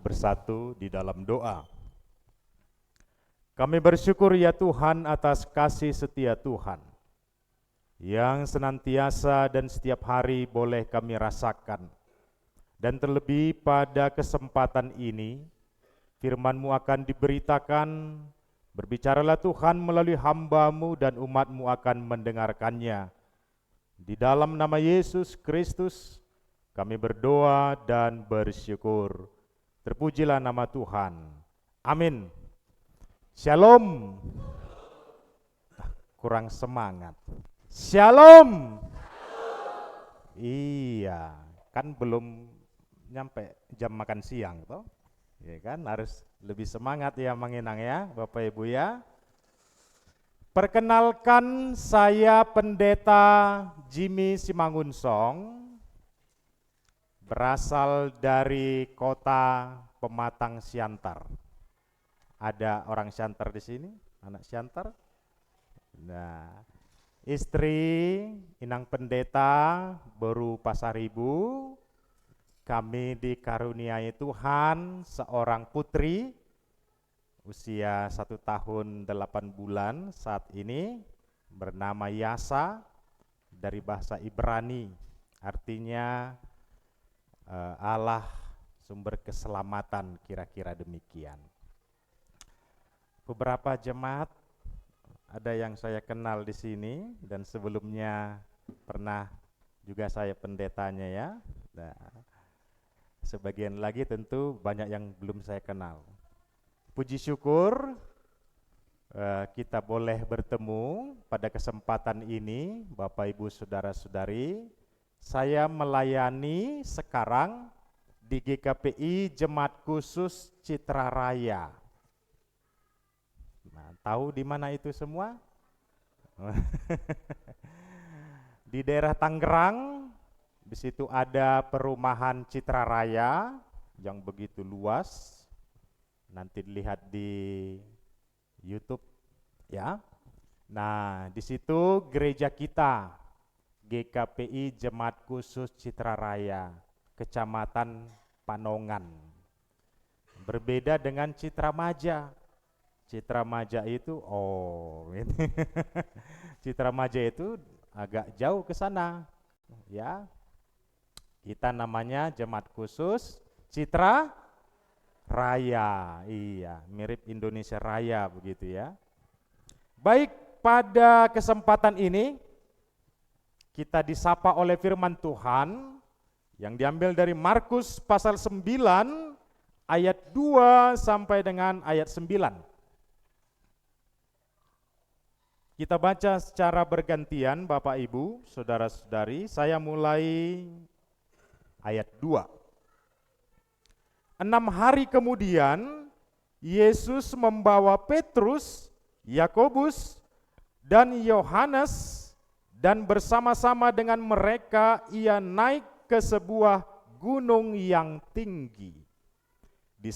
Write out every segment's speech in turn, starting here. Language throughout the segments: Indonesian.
bersatu di dalam doa. Kami bersyukur ya Tuhan atas kasih setia Tuhan yang senantiasa dan setiap hari boleh kami rasakan. Dan terlebih pada kesempatan ini, firman-Mu akan diberitakan, berbicaralah Tuhan melalui hamba-Mu dan umat-Mu akan mendengarkannya. Di dalam nama Yesus Kristus, kami berdoa dan bersyukur. Terpujilah nama Tuhan. Amin. Shalom. Kurang semangat. Shalom. Iya, kan belum nyampe jam makan siang toh. Ya kan, harus lebih semangat ya menginang ya, Bapak Ibu ya. Perkenalkan, saya Pendeta Jimmy Simangunsong, berasal dari kota Pematang Siantar. Ada orang Siantar di sini, anak Siantar. Nah, istri Inang Pendeta Beru Pasaribu. Kami dikaruniai Tuhan seorang putri usia 1 tahun 8 bulan saat ini, bernama Yasa, dari bahasa Ibrani, artinya Allah sumber keselamatan, kira-kira demikian. Beberapa jemaat ada yang saya kenal di sini dan sebelumnya pernah juga saya pendetanya ya. Nah, sebagian lagi tentu banyak yang belum saya kenal. Puji syukur kita boleh bertemu pada kesempatan ini, Bapak Ibu Saudara-saudari. Saya melayani sekarang di GKPI Jemaat Khusus Citra Raya. Nah, tahu di mana itu semua? Di daerah Tangerang. Di situ ada perumahan Citra Raya yang begitu luas. Nanti dilihat di YouTube ya. Nah, di situ gereja kita, GKPI Jemaat Khusus Citra Raya, Kecamatan Panongan. Berbeda dengan Citra Maja. Citra Maja itu Citra Maja itu agak jauh ke sana ya. Kita namanya Jemaat Khusus Citra Raya. Iya, mirip Indonesia Raya begitu ya. Baik, pada kesempatan ini kita disapa oleh firman Tuhan yang diambil dari Markus pasal 9 ayat 2 sampai dengan ayat 9. Kita baca secara bergantian Bapak Ibu, Saudara-saudari. Saya mulai ayat 2. 6 hari kemudian, Yesus membawa Petrus, Yakobus, dan Yohanes, dan bersama-sama dengan mereka ia naik ke sebuah gunung yang tinggi. Di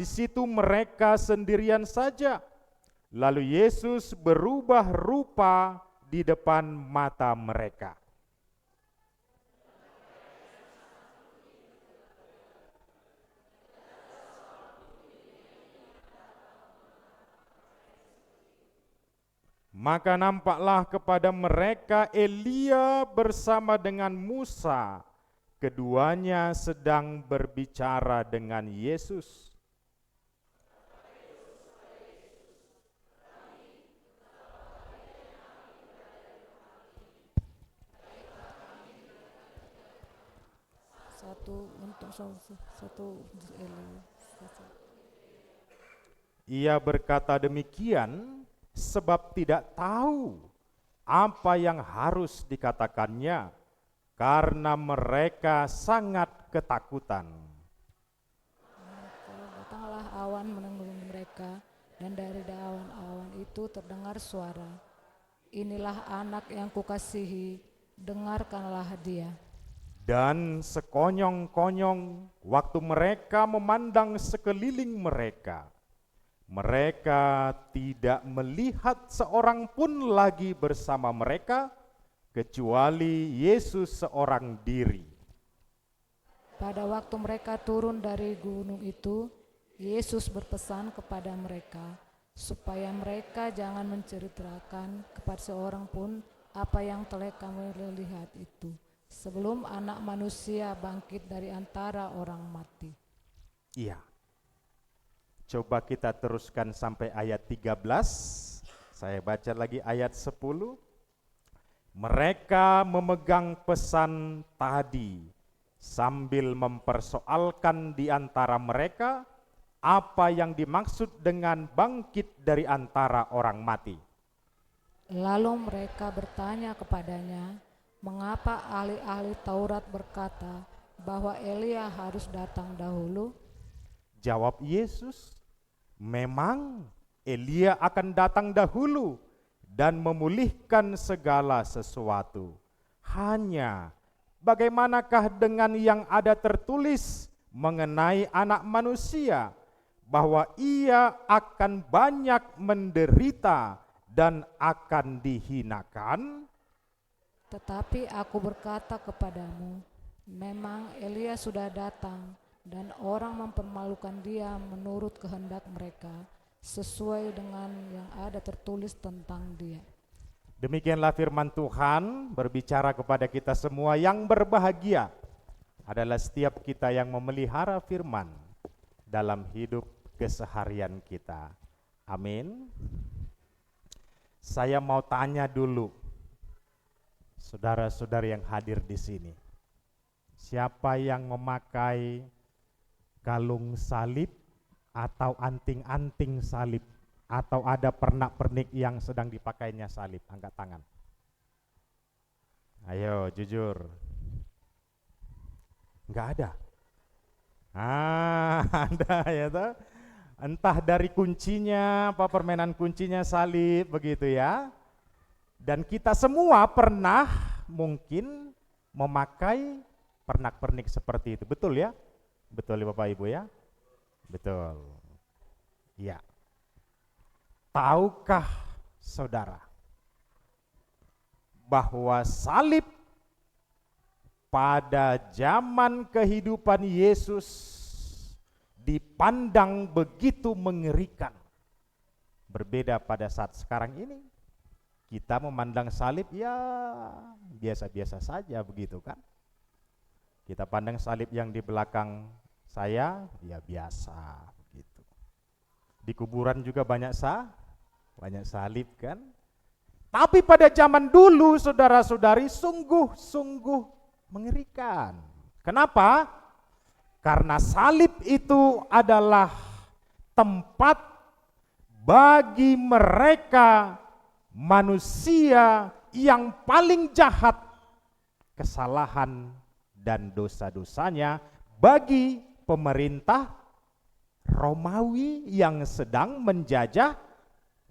situ mereka sendirian saja. Lalu Yesus berubah rupa di depan mata mereka. Maka nampaklah kepada mereka Elia bersama dengan Musa. Keduanya sedang berbicara dengan Yesus. Ia berkata demikian sebab tidak tahu apa yang harus dikatakannya, karena mereka sangat ketakutan. Maka datanglah awan menenggelam mereka, dan dari awan-awan itu terdengar suara, "Inilah anak yang kukasihi, dengarkanlah dia." Dan sekonyong-konyong waktu mereka memandang sekeliling mereka, mereka tidak melihat seorang pun lagi bersama mereka, kecuali Yesus seorang diri. Pada waktu mereka turun dari gunung itu, Yesus berpesan kepada mereka supaya mereka jangan menceritakan kepada seorang pun apa yang telah kami lihat itu, sebelum Anak Manusia bangkit dari antara orang mati. Iya. Coba kita teruskan sampai ayat 13. Saya baca lagi ayat 10. Mereka memegang pesan tadi sambil mempersoalkan di antara mereka apa yang dimaksud dengan bangkit dari antara orang mati. Lalu mereka bertanya kepadanya, mengapa ahli-ahli Taurat berkata bahwa Elia harus datang dahulu? Jawab Yesus, memang Elia akan datang dahulu dan memulihkan segala sesuatu. Hanya bagaimanakah dengan yang ada tertulis mengenai Anak Manusia, bahwa ia akan banyak menderita dan akan dihinakan? Tetapi aku berkata kepadamu, memang Elia sudah datang dan orang mempermalukan dia menurut kehendak mereka, sesuai dengan yang ada tertulis tentang dia. Demikianlah firman Tuhan berbicara kepada kita semua. Yang berbahagia adalah setiap kita yang memelihara firman dalam hidup keseharian kita. Amin. Saya mau tanya dulu, saudara-saudara yang hadir di sini, siapa yang memakai kalung salib atau anting-anting salib, atau ada pernak-pernik yang sedang dipakainya salib? Angkat tangan. Ayo jujur. Enggak ada. Ada ya toh. Entah dari kuncinya, apa permainan kuncinya salib begitu ya. Dan kita semua pernah mungkin memakai pernak-pernik seperti itu. Betul ya? Betul ya Bapak Ibu ya? Betul. Ya. Tahukah saudara bahwa salib pada zaman kehidupan Yesus dipandang begitu mengerikan? Berbeda pada saat sekarang ini. Kita memandang salib ya biasa-biasa saja begitu kan. Kita pandang salib yang di belakang saya ya biasa begitu. Di kuburan juga banyak salib kan. Tapi pada zaman dulu saudara-saudari sungguh-sungguh mengerikan. Kenapa? Karena salib itu adalah tempat bagi mereka manusia yang paling jahat kesalahan dan dosa-dosanya bagi pemerintah Romawi yang sedang menjajah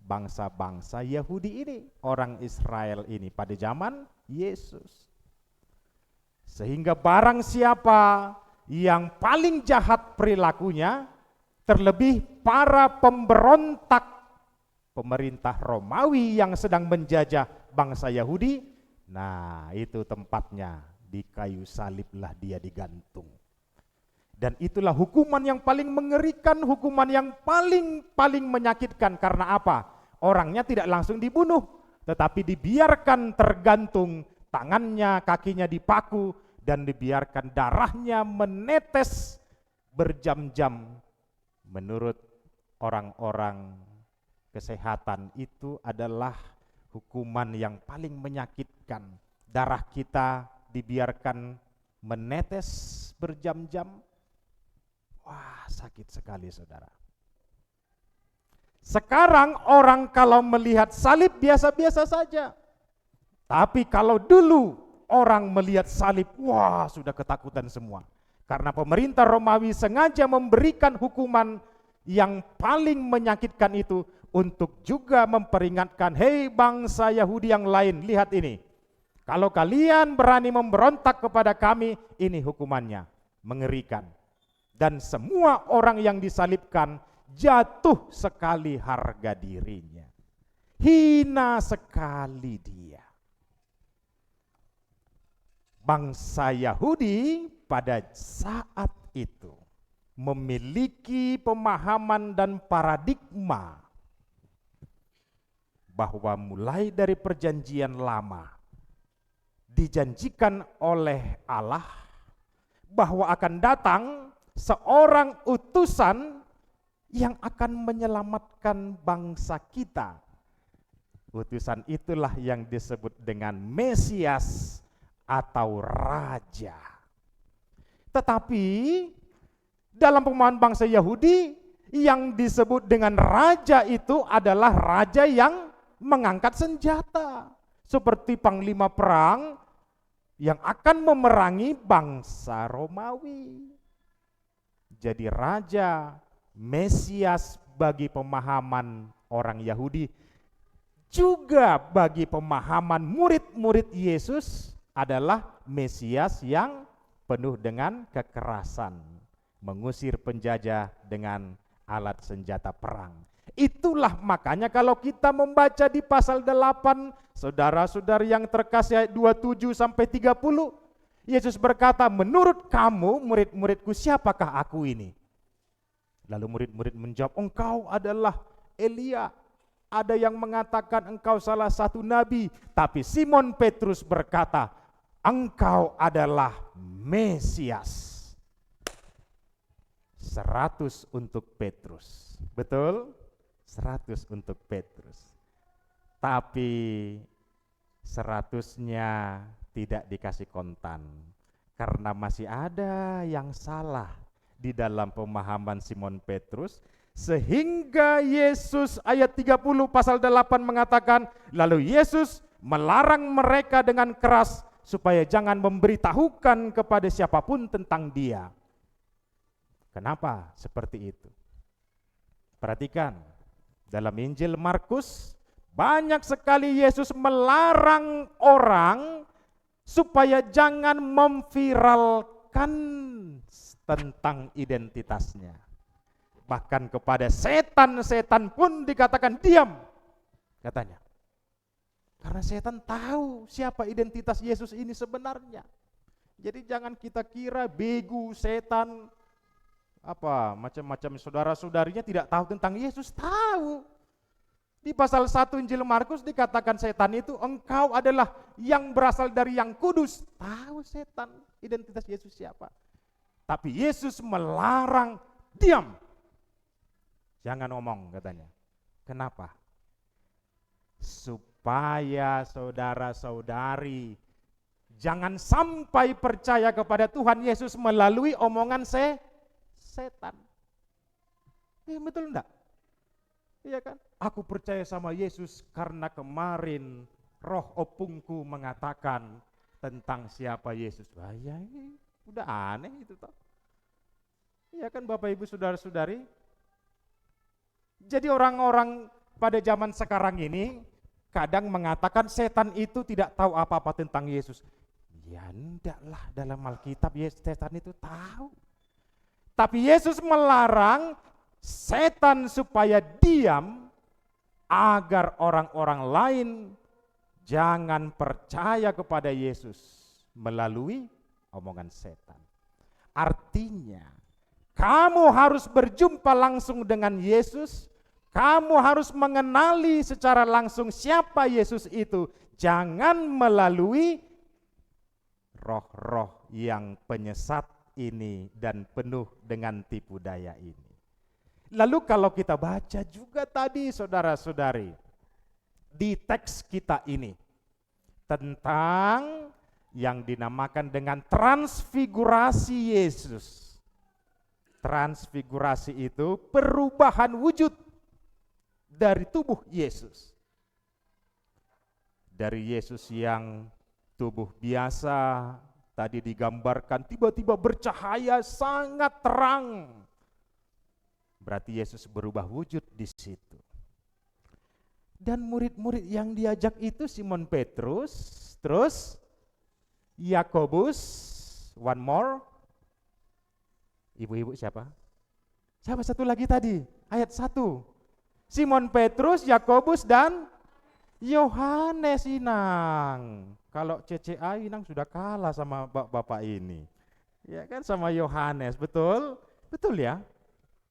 bangsa-bangsa Yahudi ini, orang Israel ini pada zaman Yesus. Sehingga barang siapa yang paling jahat perilakunya, terlebih para pemberontak pemerintah Romawi yang sedang menjajah bangsa Yahudi, nah itu tempatnya, di kayu saliblah dia digantung. Dan itulah hukuman yang paling mengerikan, hukuman yang paling menyakitkan. Karena apa? Orangnya tidak langsung dibunuh, tetapi dibiarkan tergantung, tangannya, kakinya dipaku, dan dibiarkan darahnya menetes berjam-jam. Menurut orang-orang kesehatan itu adalah hukuman yang paling menyakitkan. Darah kita dibiarkan menetes berjam-jam. Wah, sakit sekali saudara. Sekarang orang kalau melihat salib biasa-biasa saja. Tapi kalau dulu orang melihat salib, wah sudah ketakutan semua. Karena pemerintah Romawi sengaja memberikan hukuman yang paling menyakitkan itu untuk juga memperingatkan, hei bangsa Yahudi yang lain, lihat ini. Kalau kalian berani memberontak kepada kami, ini hukumannya, mengerikan. Dan semua orang yang disalibkan jatuh sekali harga dirinya. Hina sekali dia. Bangsa Yahudi pada saat itu memiliki pemahaman dan paradigma bahwa mulai dari perjanjian lama dijanjikan oleh Allah bahwa akan datang seorang utusan yang akan menyelamatkan bangsa kita. Utusan itulah yang disebut dengan Mesias atau Raja. Tetapi dalam pemahaman bangsa Yahudi, yang disebut dengan raja itu adalah raja yang mengangkat senjata, seperti panglima perang yang akan memerangi bangsa Romawi. Jadi raja, Mesias bagi pemahaman orang Yahudi, juga bagi pemahaman murid-murid Yesus adalah Mesias yang penuh dengan kekerasan, mengusir penjajah dengan alat senjata perang. Itulah makanya kalau kita membaca di pasal 8, saudara-saudari yang terkasih, ayat 27 sampai 30, Yesus berkata, menurut kamu murid-muridku, siapakah aku ini? Lalu murid-murid menjawab, engkau adalah Elia. Ada yang mengatakan engkau salah satu nabi. Tapi Simon Petrus berkata, engkau adalah Mesias. 100 untuk Petrus. Betul? 100 untuk Petrus. Tapi 100-nya tidak dikasih kontan. Karena masih ada yang salah di dalam pemahaman Simon Petrus. Sehingga Yesus ayat 30 pasal 8 mengatakan, lalu Yesus melarang mereka dengan keras supaya jangan memberitahukan kepada siapapun tentang dia. Kenapa seperti itu? Perhatikan, dalam Injil Markus banyak sekali Yesus melarang orang supaya jangan memviralkan tentang identitasnya. Bahkan kepada setan-setan pun dikatakan diam, katanya. Karena setan tahu siapa identitas Yesus ini sebenarnya. Jadi jangan kita kira begu setan, macam-macam saudara-saudarinya tidak tahu tentang Yesus. Tahu. Di pasal 1 Injil Markus dikatakan setan itu, engkau adalah yang berasal dari yang kudus. Tahu setan identitas Yesus siapa. Tapi Yesus melarang, diam. Jangan ngomong, katanya. Kenapa? Supaya saudara-saudari jangan sampai percaya kepada Tuhan Yesus melalui omongan setan. Betul enggak? Iya kan? Aku percaya sama Yesus karena kemarin roh opungku mengatakan tentang siapa Yesus. Wah, ya, udah aneh itu toh. Iya kan Bapak Ibu saudara-saudari? Jadi orang-orang pada zaman sekarang ini kadang mengatakan setan itu tidak tahu apa-apa tentang Yesus. Ya endaklah, dalam Alkitab setan itu tahu. Tapi Yesus melarang setan supaya diam agar orang-orang lain jangan percaya kepada Yesus melalui omongan setan. Artinya, kamu harus berjumpa langsung dengan Yesus, kamu harus mengenali secara langsung siapa Yesus itu, jangan melalui roh-roh yang penyesat ini dan penuh dengan tipu daya ini. Lalu kalau kita baca juga tadi saudara-saudari, di teks kita ini, tentang yang dinamakan dengan transfigurasi Yesus. Transfigurasi itu perubahan wujud dari tubuh Yesus. Dari Yesus yang tubuh biasa, tadi digambarkan tiba-tiba bercahaya sangat terang. Berarti Yesus berubah wujud di situ. Dan murid-murid yang diajak itu Simon Petrus, terus Yakobus, one more. Ibu-ibu siapa? Siapa satu lagi tadi? Ayat 1. Simon Petrus, Yakobus dan Yohanes Inang. Kalau CCA Inang sudah kalah sama bapak ini. Ya kan sama Yohanes, betul? Betul ya?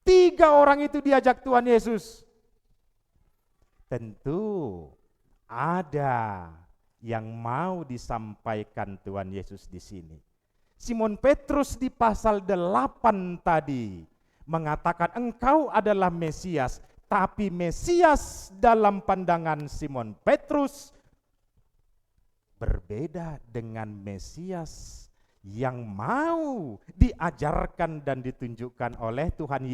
3 orang itu diajak Tuhan Yesus. Tentu ada yang mau disampaikan Tuhan Yesus di sini. Simon Petrus di pasal 8 tadi mengatakan engkau adalah Mesias, tapi Mesias dalam pandangan Simon Petrus berbeda dengan Mesias yang mau diajarkan dan ditunjukkan oleh Tuhan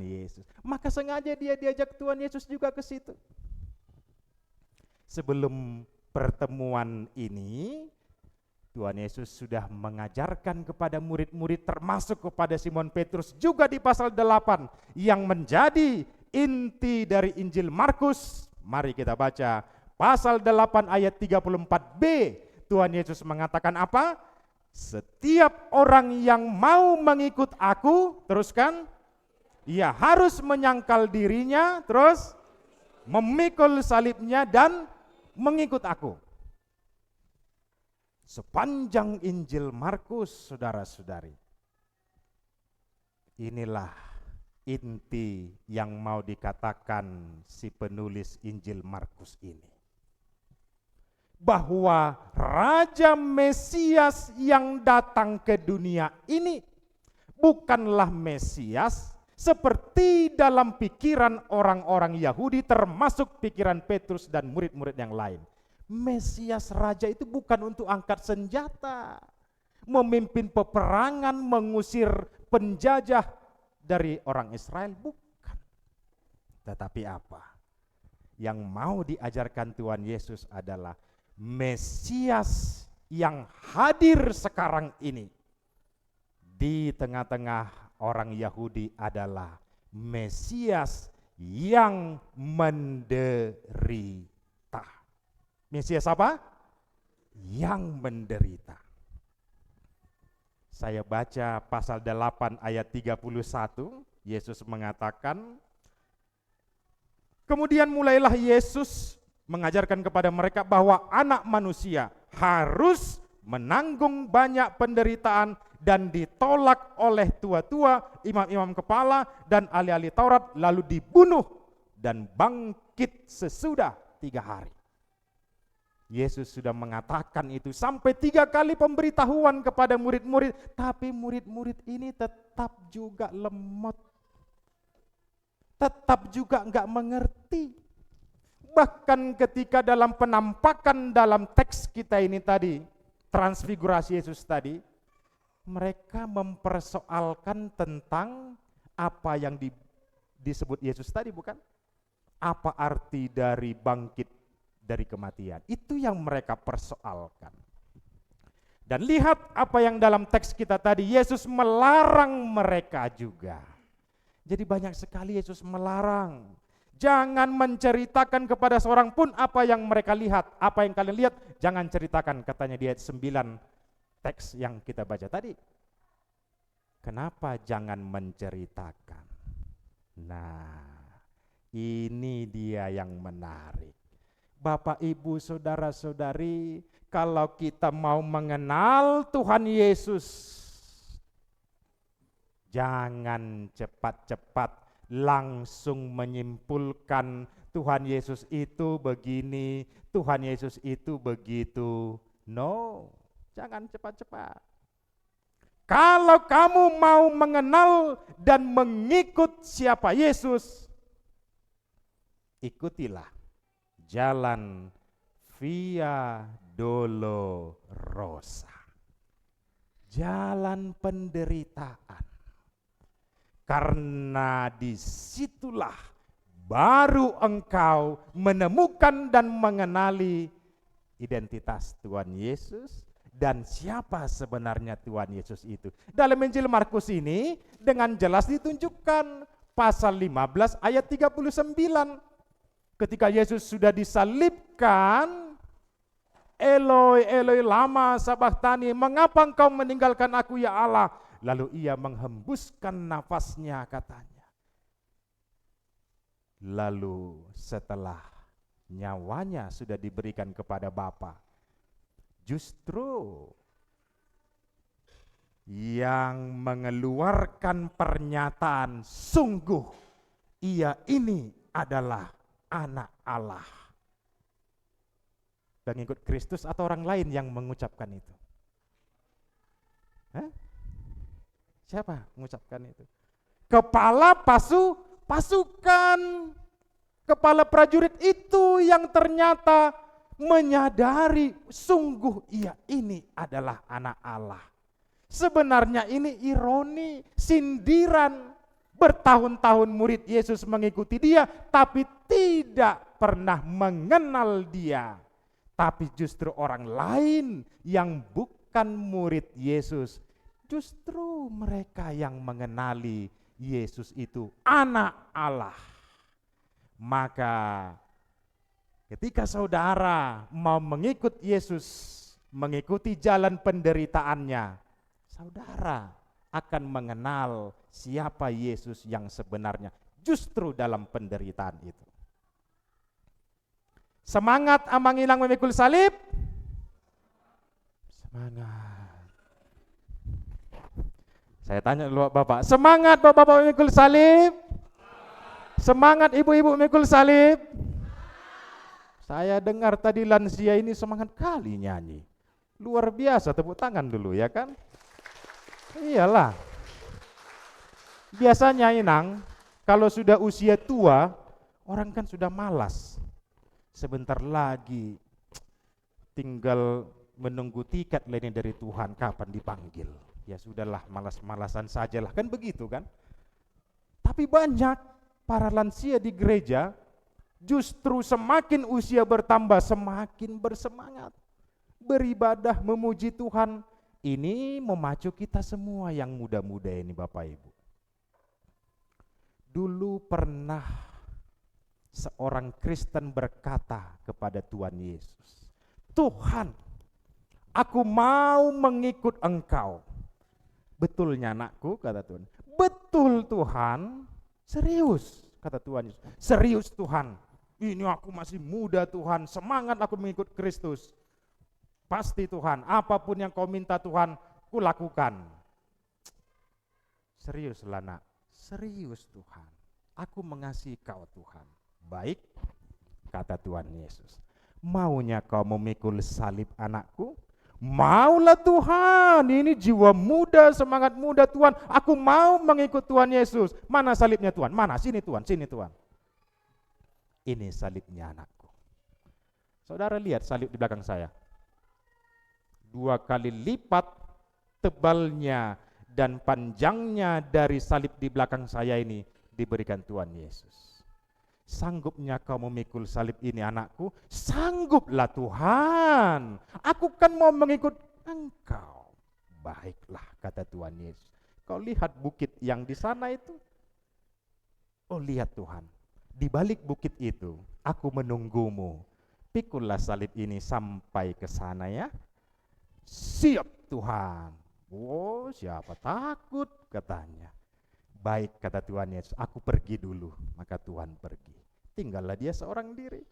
Yesus. Maka sengaja dia diajak Tuhan Yesus juga ke situ. Sebelum pertemuan ini, Tuhan Yesus sudah mengajarkan kepada murid-murid termasuk kepada Simon Petrus juga di pasal 8 yang menjadi inti dari Injil Markus. Mari kita baca pasal 8 ayat 34b. Tuhan Yesus mengatakan apa? Setiap orang yang mau mengikut aku, teruskan, ia harus menyangkal dirinya, terus memikul salibnya dan mengikut aku. Sepanjang Injil Markus, saudara-saudari, inilah inti yang mau dikatakan si penulis Injil Markus ini. Bahwa Raja Mesias yang datang ke dunia ini bukanlah Mesias seperti dalam pikiran orang-orang Yahudi, termasuk pikiran Petrus dan murid-murid yang lain. Mesias Raja itu bukan untuk angkat senjata, memimpin peperangan, mengusir penjajah dari orang Israel, bukan. Tetapi apa? Yang mau diajarkan Tuhan Yesus adalah Mesias yang hadir sekarang ini di tengah-tengah orang Yahudi adalah Mesias yang menderita. Mesias apa? Yang menderita. Saya baca pasal 8 ayat 31, Yesus mengatakan, kemudian mulailah Yesus mengajarkan kepada mereka bahwa anak manusia harus menanggung banyak penderitaan dan ditolak oleh tua-tua, imam-imam kepala, dan ahli-ahli Taurat, lalu dibunuh dan bangkit sesudah 3 hari. Yesus sudah mengatakan itu sampai 3 kali pemberitahuan kepada murid-murid, tapi murid-murid ini tetap juga lemot, tetap juga enggak mengerti. Bahkan ketika dalam penampakan dalam teks kita ini tadi, transfigurasi Yesus tadi, mereka mempersoalkan tentang apa yang disebut Yesus tadi, bukan? Apa arti dari bangkit dari kematian? Itu yang mereka persoalkan. Dan lihat apa yang dalam teks kita tadi, Yesus melarang mereka juga. Jadi banyak sekali Yesus melarang. Jangan menceritakan kepada seorang pun apa yang mereka lihat. Apa yang kalian lihat, jangan ceritakan, katanya di ayat 9 teks yang kita baca tadi. Kenapa jangan menceritakan? Nah, ini dia yang menarik. Bapak, Ibu, saudara-saudari, kalau kita mau mengenal Tuhan Yesus, jangan cepat-cepat langsung menyimpulkan Tuhan Yesus itu begini, Tuhan Yesus itu begitu. No, jangan cepat-cepat. Kalau kamu mau mengenal dan mengikut siapa Yesus, ikutilah jalan Via Dolorosa, jalan penderitaan. Karena disitulah baru engkau menemukan dan mengenali identitas Tuhan Yesus dan siapa sebenarnya Tuhan Yesus itu. Dalam Injil Markus ini dengan jelas ditunjukkan pasal 15 ayat 39. Ketika Yesus sudah disalibkan, Eloi, Eloi lama sabachthani, mengapa engkau meninggalkan aku ya Allah? Lalu ia menghembuskan nafasnya, katanya. Lalu setelah nyawanya sudah diberikan kepada Bapa, justru yang mengeluarkan pernyataan, sungguh ia ini adalah anak Allah. Pengikut Kristus atau orang lain yang mengucapkan itu? Hah? Siapa mengucapkan itu? Kepala pasukan, kepala prajurit itu yang ternyata menyadari sungguh ia ini adalah anak Allah. Sebenarnya ini ironi, sindiran. Bertahun-tahun murid Yesus mengikuti dia, tapi tidak pernah mengenal dia. Tapi justru orang lain yang bukan murid Yesus, justru mereka yang mengenali Yesus itu anak Allah. Maka ketika saudara mau mengikut Yesus, mengikuti jalan penderitaannya, saudara akan mengenal siapa Yesus yang sebenarnya justru dalam penderitaan itu. Semangat amangilang memikul salib. Semangat. Saya tanya dulu Bapak, semangat Bapak-bapak memikul salib? Semangat ibu-ibu memikul salib? Saya dengar tadi lansia ini semangat kali nyanyi. Luar biasa, tepuk tangan dulu ya kan? Iyalah. Biasanya Inang, kalau sudah usia tua, orang kan sudah malas. Sebentar lagi tinggal menunggu tiket lainnya dari Tuhan kapan dipanggil. Ya sudahlah, malas-malasan sajalah, kan begitu kan? Tapi banyak para lansia di gereja justru semakin usia bertambah semakin bersemangat. Beribadah memuji Tuhan. Ini memacu kita semua yang muda-muda ini Bapak Ibu. Dulu pernah seorang Kristen berkata kepada Tuhan Yesus, Tuhan, aku mau mengikut Engkau. Betulnya anakku, kata Tuhan. Betul Tuhan, serius, kata Tuhan Yesus. Serius Tuhan, ini aku masih muda Tuhan, semangat aku mengikut Kristus. Pasti Tuhan, apapun yang kau minta Tuhan, ku lakukan. Seriuslah nak, serius Tuhan, aku mengasihi kau Tuhan. Baik, kata Tuhan Yesus. Maunya kau memikul salib anakku? Maulah Tuhan, ini jiwa muda, semangat muda Tuhan, aku mau mengikut Tuhan Yesus. Mana salibnya Tuhan? Mana? Sini Tuhan, sini Tuhan. Ini salibnya anakku. Saudara lihat salib di belakang saya. 2 kali lipat tebalnya dan panjangnya dari salib di belakang saya ini diberikan Tuhan Yesus. Sanggupnya kau memikul salib ini anakku? Sangguplah Tuhan, aku kan mau mengikut Engkau. Baiklah, kata Tuhan Yesus. Kau lihat bukit yang di sana itu? Oh lihat Tuhan, di balik bukit itu aku menunggumu. Pikullah salib ini sampai ke sana ya. Siap Tuhan. Oh siapa takut, katanya. Baik, kata Tuhan Yesus, aku pergi dulu. Maka Tuhan pergi. Tinggallah dia seorang diri.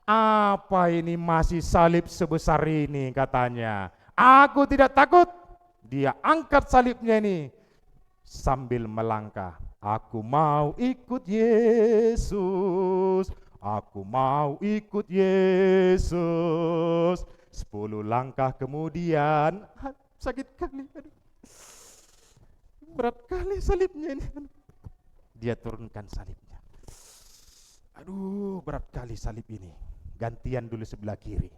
Apa ini masih salib sebesar ini, katanya. Aku tidak takut. Dia angkat salibnya ini sambil melangkah. Aku mau ikut Yesus. Aku mau ikut Yesus. 10 langkah kemudian, sakit kali, berat kali salibnya ini. Dia turunkan salibnya. Aduh, berat kali salib ini. Gantian dulu sebelah kiri.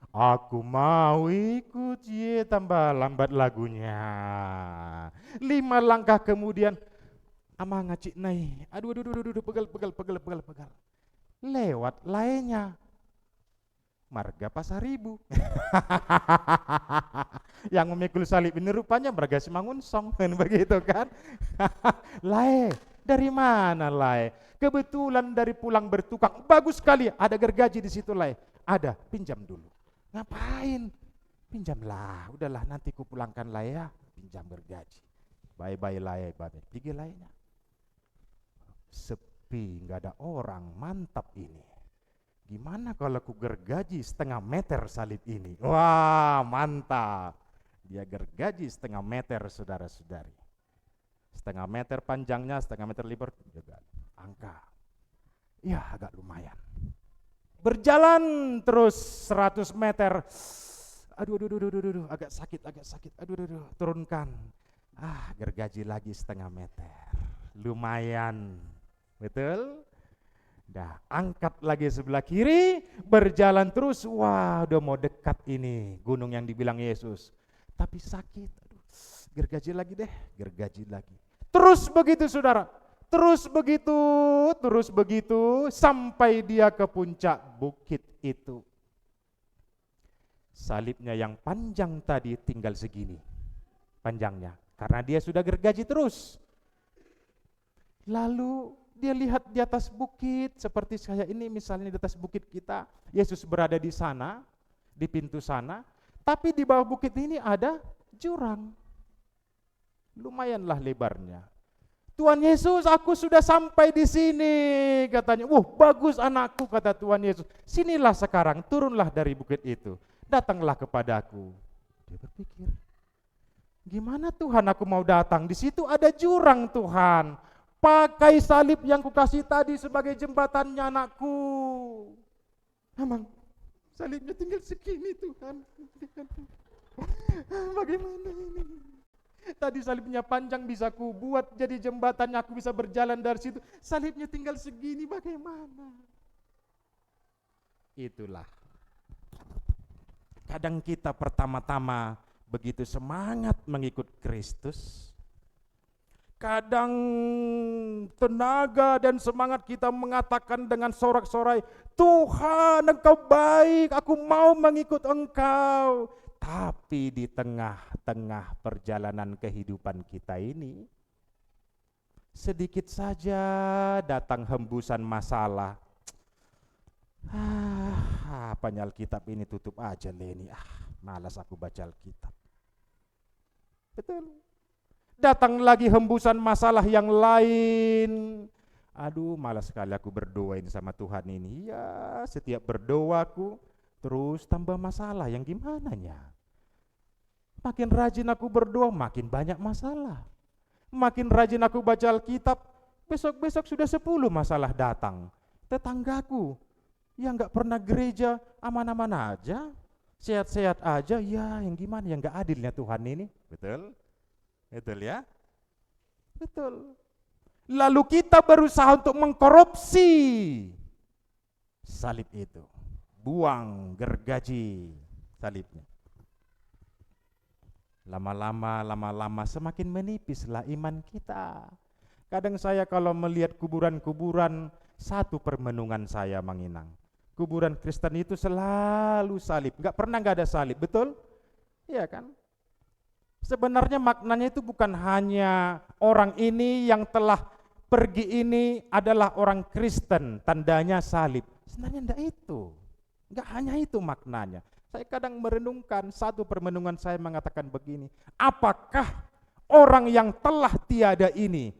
Aku mau ikut tambah lambat lagunya. 5 langkah kemudian, ama ngacik naik. Aduh, pegal. Lewat lainnya. Marga Pasar Ibu. Yang memikul salib ini rupanya Marga Simangunsong, kan begitu kan? Lae, dari mana Lae? Kebetulan dari pulang bertukang, bagus sekali, ada gergaji di situ Lae. Ada, pinjam dulu. Ngapain? Pinjamlah, udahlah nanti ku pulangkan Lae ya, pinjam gergaji. Bye-bye Lae, bye-bye. Pergi Lae-nya. Sepi, nggak ada orang, mantap ini. Gimana kalau aku gergaji 0,5 meter salib ini? Wah, mantap. Dia gergaji 1,5 meter, saudara-saudari. 1,5 meter panjangnya, 1,5 meter lebar juga. Angka, ya agak lumayan. Berjalan terus 100 meter. Aduh, agak sakit. Aduh, turunkan. Gergaji lagi 1,5 meter. Lumayan, betul? Dah, angkat lagi sebelah kiri, berjalan terus. Wah, udah mau dekat ini gunung yang dibilang Yesus. Tapi sakit. Aduh, gergaji lagi deh, gergaji lagi. Terus begitu, saudara. Terus begitu sampai dia ke puncak bukit itu. Salibnya yang panjang tadi tinggal segini panjangnya, karena dia sudah gergaji terus. Lalu dia lihat di atas bukit, seperti saya ini misalnya di atas bukit kita, Yesus berada di sana, di pintu sana, tapi di bawah bukit ini ada jurang. Lumayanlah lebarnya. Tuhan Yesus, aku sudah sampai di sini, katanya. Bagus anakku, kata Tuhan Yesus. Sinilah sekarang, turunlah dari bukit itu. Datanglah kepadaku. Dia berpikir, gimana Tuhan aku mau datang? Di situ ada jurang, Tuhan. Pakai salib yang kukasih tadi sebagai jembatannya, anakku. Emang salibnya tinggal segini, Tuhan. Bagaimana ini? Tadi salibnya panjang, bisa ku buat jadi jembatannya, aku bisa berjalan dari situ. Salibnya tinggal segini, bagaimana? Itulah. Kadang kita pertama-tama begitu semangat mengikut Kristus. Kadang tenaga dan semangat kita mengatakan dengan sorak-sorai, Tuhan Engkau baik, aku mau mengikut Engkau. Tapi di tengah-tengah perjalanan kehidupan kita ini, sedikit saja datang hembusan masalah. Apanya Alkitab ini, tutup aja Leni. Malas aku baca Alkitab. Betul. Datang lagi hembusan masalah yang lain. Aduh, malas sekali aku berdoain sama Tuhan ini. Ya, setiap berdoaku terus tambah masalah, yang gimananya? Makin rajin aku berdoa, makin banyak masalah. Makin rajin aku baca Alkitab, besok-besok sudah 10 masalah datang. Tetanggaku yang gak pernah gereja, aman-aman aja, sehat-sehat aja, ya yang gimana, yang gak adilnya Tuhan ini. Betul? Betul ya? Betul. Lalu kita berusaha untuk mengkorupsi salib itu. Buang, gergaji salibnya. Lama-lama semakin menipislah iman kita. Kadang saya kalau melihat kuburan-kuburan, satu permenungan saya menginang. Kuburan Kristen itu selalu salib, gak ada salib, betul? Iya kan? Sebenarnya maknanya itu bukan hanya orang ini yang telah pergi ini adalah orang Kristen, tandanya salib. Sebenarnya enggak itu. Enggak hanya itu maknanya. Saya kadang merenungkan, satu permenungan saya mengatakan begini, apakah orang yang telah tiada ini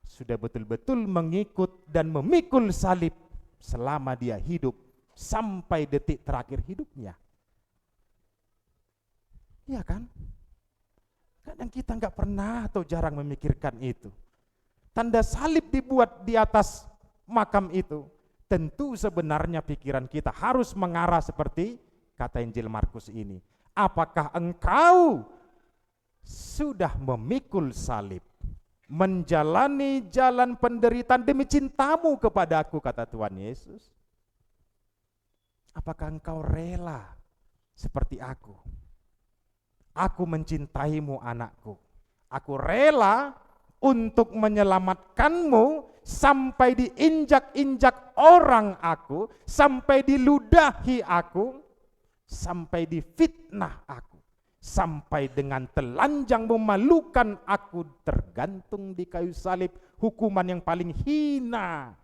sudah betul-betul mengikut dan memikul salib selama dia hidup sampai detik terakhir hidupnya? Iya kan? Kadang kita enggak pernah atau jarang memikirkan itu. Tanda salib dibuat di atas makam itu, tentu sebenarnya pikiran kita harus mengarah seperti kata Injil Markus ini. Apakah engkau sudah memikul salib, menjalani jalan penderitaan demi cintamu kepadaku, kata Tuhan Yesus? Apakah engkau rela seperti aku? Aku mencintaimu anakku. Aku rela untuk menyelamatkanmu sampai diinjak-injak orang aku, sampai diludahi aku, sampai difitnah aku, sampai dengan telanjang memalukan aku, tergantung di kayu salib, hukuman yang paling hina,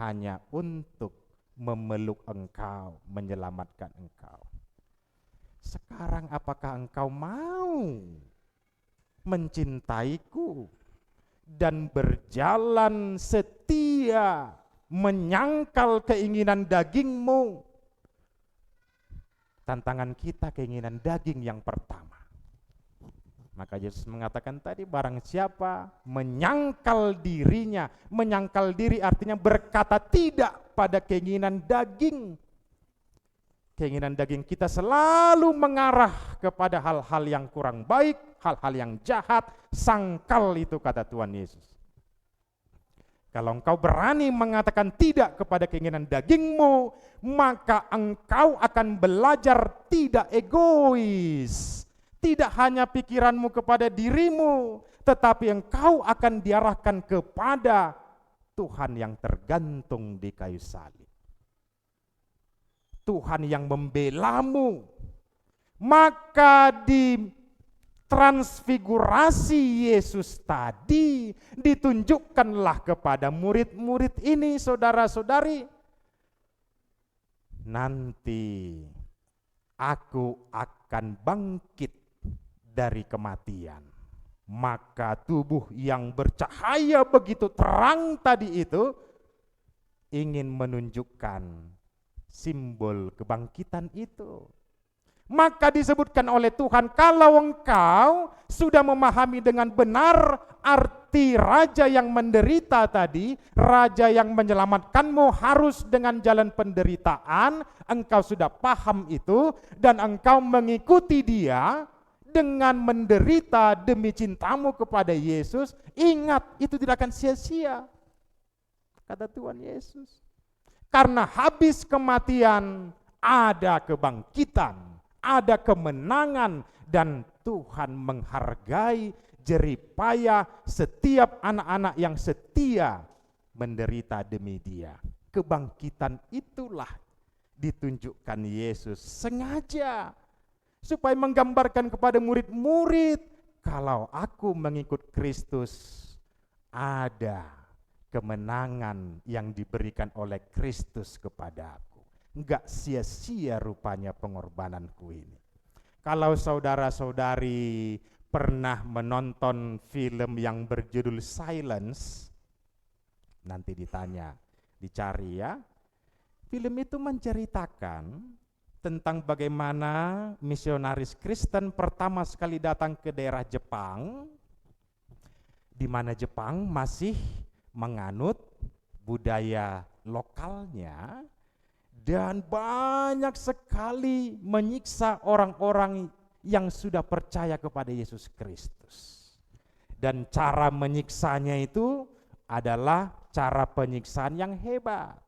hanya untuk memeluk engkau, menyelamatkan engkau. Sekarang apakah engkau mau mencintaiku dan berjalan setia menyangkal keinginan dagingmu? Tantangan kita keinginan daging yang pertama. Maka Yesus mengatakan tadi, barang siapa menyangkal dirinya, menyangkal diri artinya berkata tidak pada keinginan daging. Keinginan daging kita selalu mengarah kepada hal-hal yang kurang baik, hal-hal yang jahat, sangkal itu kata Tuhan Yesus. Kalau engkau berani mengatakan tidak kepada keinginan dagingmu, maka engkau akan belajar tidak egois. Tidak hanya pikiranmu kepada dirimu, tetapi engkau akan diarahkan kepada Tuhan yang tergantung di kayu salib. Tuhan yang membelamu. Maka di transfigurasi Yesus tadi ditunjukkanlah kepada murid-murid ini, saudara-saudari, nanti aku akan bangkit dari kematian. Maka tubuh yang bercahaya begitu terang tadi itu ingin menunjukkan simbol kebangkitan itu. Maka disebutkan oleh Tuhan, kalau engkau sudah memahami dengan benar arti raja yang menderita tadi, raja yang menyelamatkanmu harus dengan jalan penderitaan, engkau sudah paham itu, dan engkau mengikuti dia dengan menderita demi cintamu kepada Yesus, ingat itu tidak akan sia-sia, kata Tuhan Yesus. Karena habis kematian ada kebangkitan, ada kemenangan, dan Tuhan menghargai jeripaya setiap anak-anak yang setia menderita demi dia. Kebangkitan itulah ditunjukkan Yesus sengaja supaya menggambarkan kepada murid-murid, kalau aku mengikut Kristus ada kemenangan yang diberikan oleh Kristus kepada aku. Enggak sia-sia rupanya pengorbananku ini. Kalau saudara-saudari pernah menonton film yang berjudul Silence, nanti ditanya, dicari ya. Film itu menceritakan tentang bagaimana misionaris Kristen pertama sekali datang ke daerah Jepang, di mana Jepang masih menganut budaya lokalnya, dan banyak sekali menyiksa orang-orang yang sudah percaya kepada Yesus Kristus. Dan cara menyiksanya itu adalah cara penyiksaan yang hebat.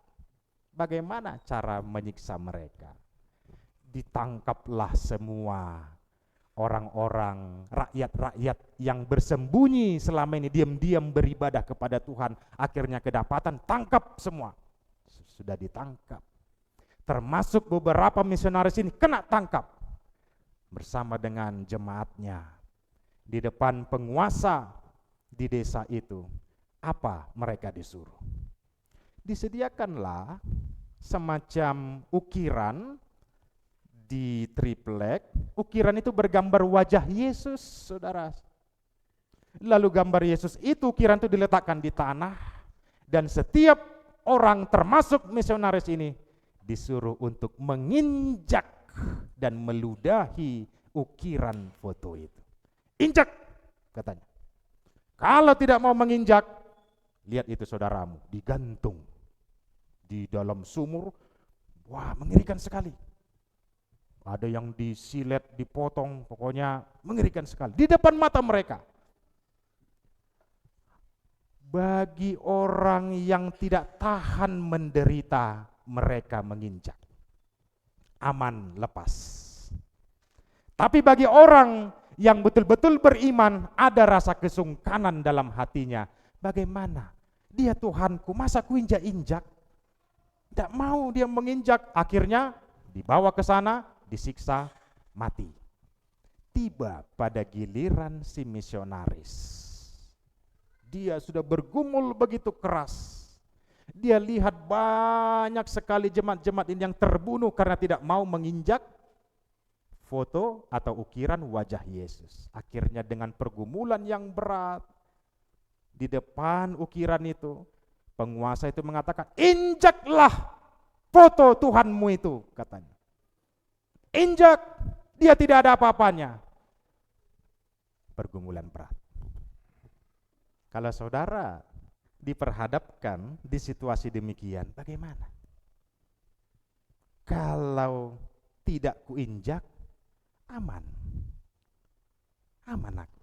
Bagaimana cara menyiksa mereka? Ditangkaplah semua orang-orang, rakyat-rakyat yang bersembunyi selama ini diam-diam beribadah kepada Tuhan, akhirnya kedapatan, tangkap semua. Sudah ditangkap. Termasuk beberapa misionaris ini kena tangkap bersama dengan jemaatnya di depan penguasa di desa itu. Apa mereka disuruh? Disediakanlah semacam ukiran di triplek. Ukiran itu bergambar wajah Yesus, saudara. Lalu gambar Yesus itu, ukiran itu diletakkan di tanah, dan setiap orang termasuk misionaris ini disuruh untuk menginjak dan meludahi ukiran foto itu. Injak, katanya. Kalau tidak mau menginjak, lihat itu saudaramu, digantung di dalam sumur. Wah, mengerikan sekali. Ada yang disilet, dipotong, pokoknya mengerikan sekali. Di depan mata mereka. Bagi orang yang tidak tahan menderita, mereka menginjak. Aman, lepas. Tapi bagi orang yang betul-betul beriman, ada rasa kesungkanan dalam hatinya. Bagaimana? Dia Tuhanku, masa ku injak-injak? Tidak mau dia menginjak. Akhirnya dibawa ke sana, disiksa, mati. Tiba pada giliran si misionaris. Dia sudah bergumul begitu keras. Dia lihat banyak sekali jemaat-jemaat ini yang terbunuh karena tidak mau menginjak foto atau ukiran wajah Yesus. Akhirnya dengan pergumulan yang berat, di depan ukiran itu, penguasa itu mengatakan, injaklah foto Tuhanmu itu, katanya. Injak, dia tidak ada apa-apanya. pergumulan berat. Kalau saudara diperhadapkan di situasi demikian, bagaimana? Kalau tidak kuinjak, aman. Aman aku.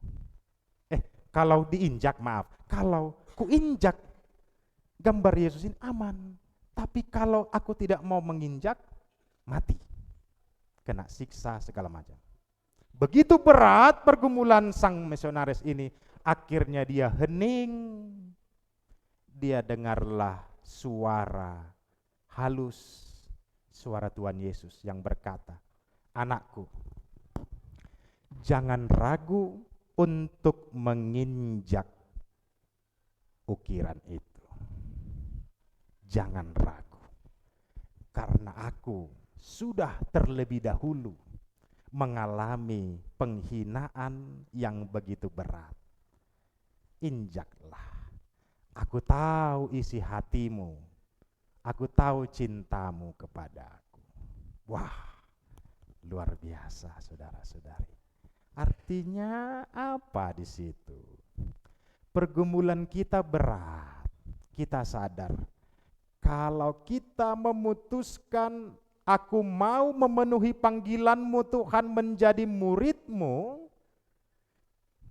Kalau diinjak, maaf. Kalau kuinjak gambar Yesus ini aman. Tapi kalau aku tidak mau menginjak, mati. Kena siksa segala macam. Begitu berat pergumulan sang misionaris ini, akhirnya dia hening. Dia dengarlah suara halus, suara Tuhan Yesus yang berkata, "Anakku, jangan ragu untuk menginjak ukiran itu. Jangan ragu, karena aku sudah terlebih dahulu mengalami penghinaan yang begitu berat. Injaklah. Aku tahu isi hatimu. Aku tahu cintamu kepadaku." Wah, luar biasa saudara-saudari. Artinya apa di situ? Pergumulan kita berat. Kita sadar kalau kita memutuskan aku mau memenuhi panggilanmu Tuhan menjadi muridmu,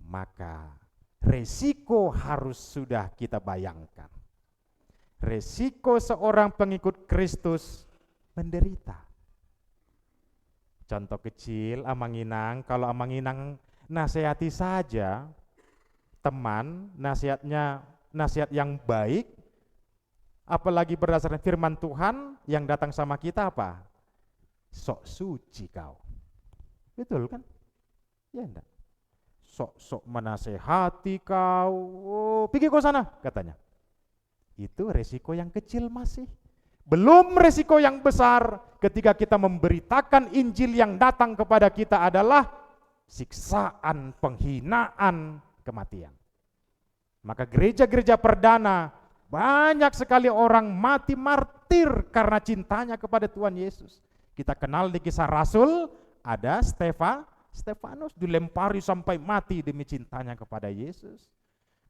maka resiko harus sudah kita bayangkan. Resiko seorang pengikut Kristus menderita. Contoh kecil, Amanginang, kalau Amanginang nasihati saja, teman, nasihatnya nasihat yang baik, apalagi berdasarkan firman Tuhan yang datang sama kita apa? Sok suci kau. Betul kan? Ya enggak? Sok-sok menasehati kau, pergi kau sana, katanya. Itu resiko yang kecil masih. Belum resiko yang besar ketika kita memberitakan Injil yang datang kepada kita adalah siksaan, penghinaan, kematian. Maka gereja-gereja perdana banyak sekali orang mati martir karena cintanya kepada Tuhan Yesus. Kita kenal di Kisah Rasul, ada Stefanus dilempari sampai mati demi cintanya kepada Yesus.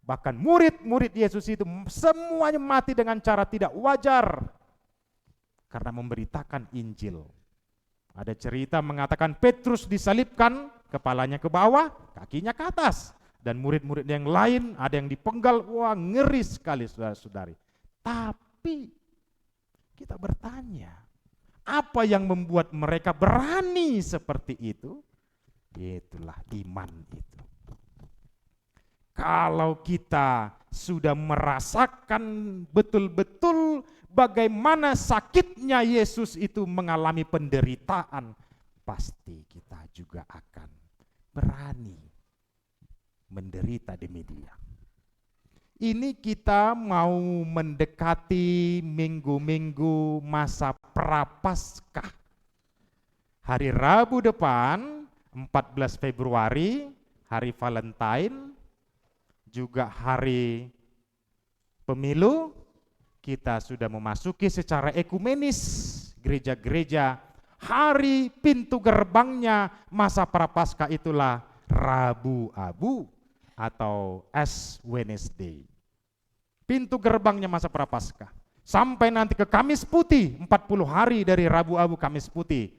Bahkan murid-murid Yesus itu semuanya mati dengan cara tidak wajar karena memberitakan Injil. Ada cerita mengatakan Petrus disalibkan, kepalanya ke bawah, kakinya ke atas. Dan murid-murid yang lain ada yang dipenggal, wah ngeri sekali saudara-saudari. Tapi kita bertanya, apa yang membuat mereka berani seperti itu? Itulah iman itu. Kalau kita sudah merasakan betul-betul bagaimana sakitnya Yesus itu mengalami penderitaan, pasti kita juga akan berani menderita demi Dia. Ini kita mau mendekati minggu-minggu masa Prapaskah. Hari Rabu depan, 14 Februari, hari Valentine, juga hari pemilu, kita sudah memasuki secara ekumenis gereja-gereja. Hari pintu gerbangnya masa Prapaskah itulah Rabu Abu atau Ash Wednesday. Pintu gerbangnya masa Prapaskah. Sampai nanti ke Kamis Putih, 40 hari dari Rabu Abu Kamis Putih.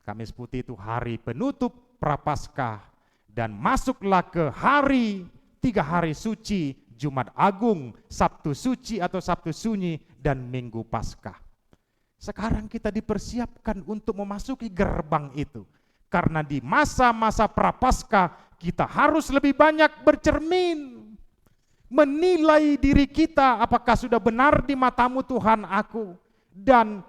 Kamis Putih itu hari penutup Prapaskah dan masuklah ke hari 3 hari suci, Jumat Agung, Sabtu Suci atau Sabtu Sunyi, dan Minggu Paskah. Sekarang kita dipersiapkan untuk memasuki gerbang itu. Karena di masa-masa Prapaskah kita harus lebih banyak bercermin. Menilai diri kita apakah sudah benar di matamu Tuhan aku. Dan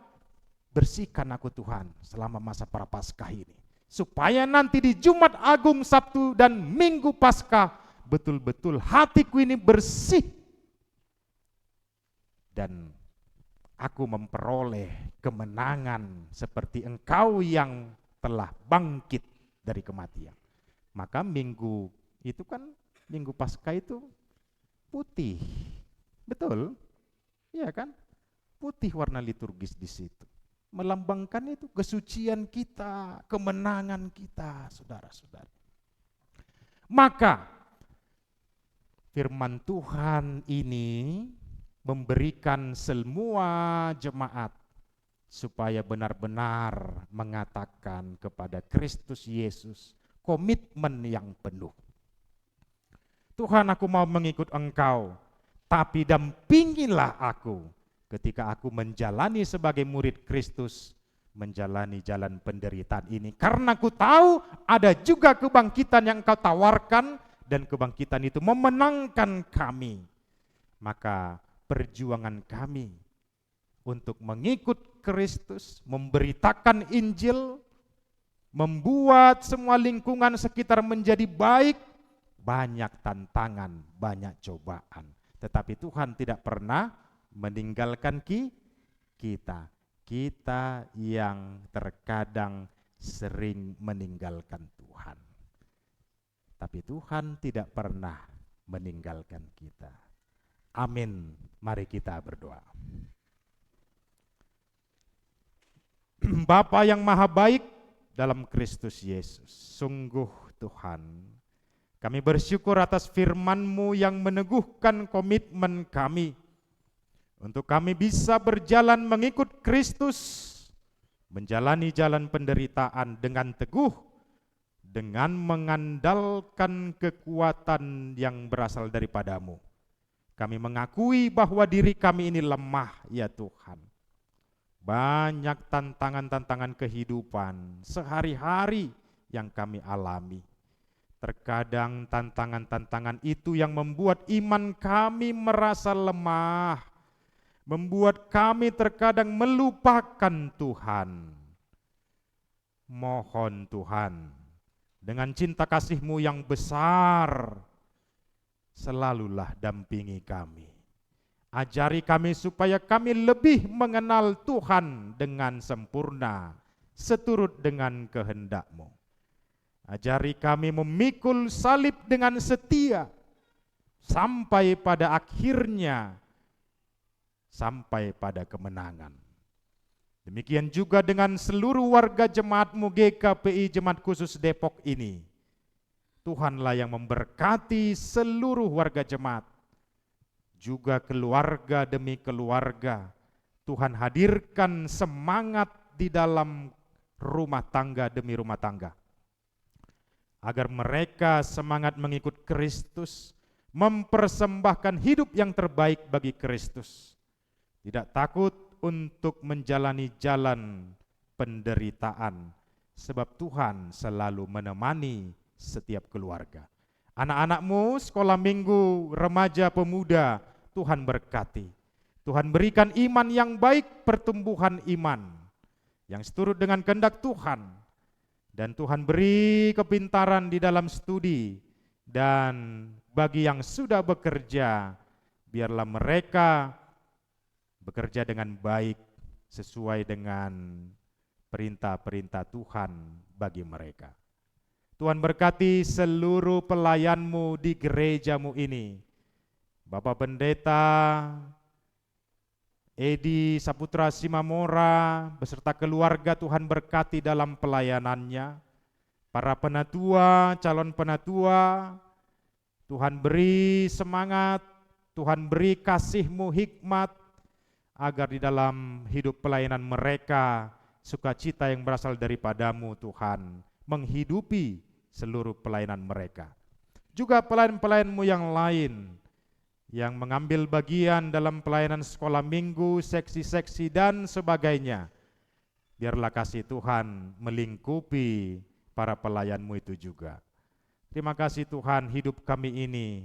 bersihkan aku Tuhan selama masa Prapaskah ini. Supaya nanti di Jumat Agung, Sabtu, dan Minggu Paskah betul-betul hatiku ini bersih dan aku memperoleh kemenangan seperti Engkau yang telah bangkit dari kematian. Maka minggu itu kan, Minggu Paskah itu putih, betul? Iya kan? Putih warna liturgis di situ, melambangkan itu kesucian kita, kemenangan kita, saudara-saudara. Maka firman Tuhan ini memberikan semua jemaat supaya benar-benar mengatakan kepada Kristus Yesus komitmen yang penuh. Tuhan, aku mau mengikut Engkau, tapi dampingilah aku ketika aku menjalani sebagai murid Kristus, menjalani jalan penderitaan ini. Karena aku tahu ada juga kebangkitan yang Engkau tawarkan, dan kebangkitan itu memenangkan kami. Maka perjuangan kami untuk mengikut Kristus, memberitakan Injil, membuat semua lingkungan sekitar menjadi baik, banyak tantangan, banyak cobaan. Tetapi Tuhan tidak pernah meninggalkan kita. Kita yang terkadang sering meninggalkan Tuhan. Tapi Tuhan tidak pernah meninggalkan kita. Amin. Mari kita berdoa. Bapa yang maha baik dalam Kristus Yesus, sungguh Tuhan, kami bersyukur atas firman-Mu yang meneguhkan komitmen kami untuk kami bisa berjalan mengikut Kristus, menjalani jalan penderitaan dengan teguh, dengan mengandalkan kekuatan yang berasal daripada-Mu. Kami mengakui bahwa diri kami ini lemah, ya Tuhan. Banyak tantangan-tantangan kehidupan sehari-hari yang kami alami. Terkadang tantangan-tantangan itu yang membuat iman kami merasa lemah, membuat kami terkadang melupakan Tuhan. Mohon Tuhan, dengan cinta kasih-Mu yang besar, selalulah dampingi kami. Ajari kami supaya kami lebih mengenal Tuhan dengan sempurna, seturut dengan kehendak-Mu. Ajari kami memikul salib dengan setia, sampai pada akhirnya, sampai pada kemenangan. Demikian juga dengan seluruh warga jemaat-Mu GKPI Jemaat Khusus Depok ini. Tuhanlah yang memberkati seluruh warga jemaat, juga keluarga demi keluarga. Tuhan hadirkan semangat di dalam rumah tangga demi rumah tangga, agar mereka semangat mengikut Kristus, mempersembahkan hidup yang terbaik bagi Kristus, tidak takut untuk menjalani jalan penderitaan, sebab Tuhan selalu menemani setiap keluarga. Anak-anak-Mu sekolah minggu, remaja, pemuda, Tuhan berkati. Tuhan berikan iman yang baik, pertumbuhan iman yang seturut dengan kehendak Tuhan. Dan Tuhan beri kepintaran di dalam studi. Dan bagi yang sudah bekerja, biarlah mereka bekerja dengan baik sesuai dengan perintah-perintah Tuhan bagi mereka. Tuhan berkati seluruh pelayan-Mu di gereja-Mu ini. Bapak Pendeta Edi Saputra Simamora beserta keluarga, Tuhan berkati dalam pelayanannya. Para penatua, calon penatua, Tuhan beri semangat, Tuhan beri kasih-Mu hikmat, agar di dalam hidup pelayanan mereka sukacita yang berasal daripada-Mu Tuhan menghidupi seluruh pelayanan mereka. Juga pelayan-pelayan-Mu yang lain yang mengambil bagian dalam pelayanan sekolah minggu, seksi-seksi dan sebagainya. Biarlah kasih Tuhan melingkupi para pelayan-Mu itu juga. Terima kasih Tuhan, hidup kami ini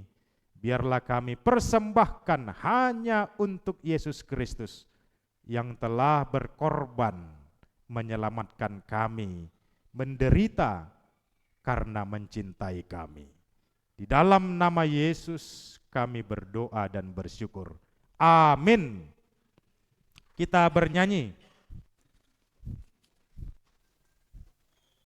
biarlah kami persembahkan hanya untuk Yesus Kristus yang telah berkorban menyelamatkan kami, menderita karena mencintai kami. Di dalam nama Yesus kami berdoa dan bersyukur. Amin. Kita bernyanyi.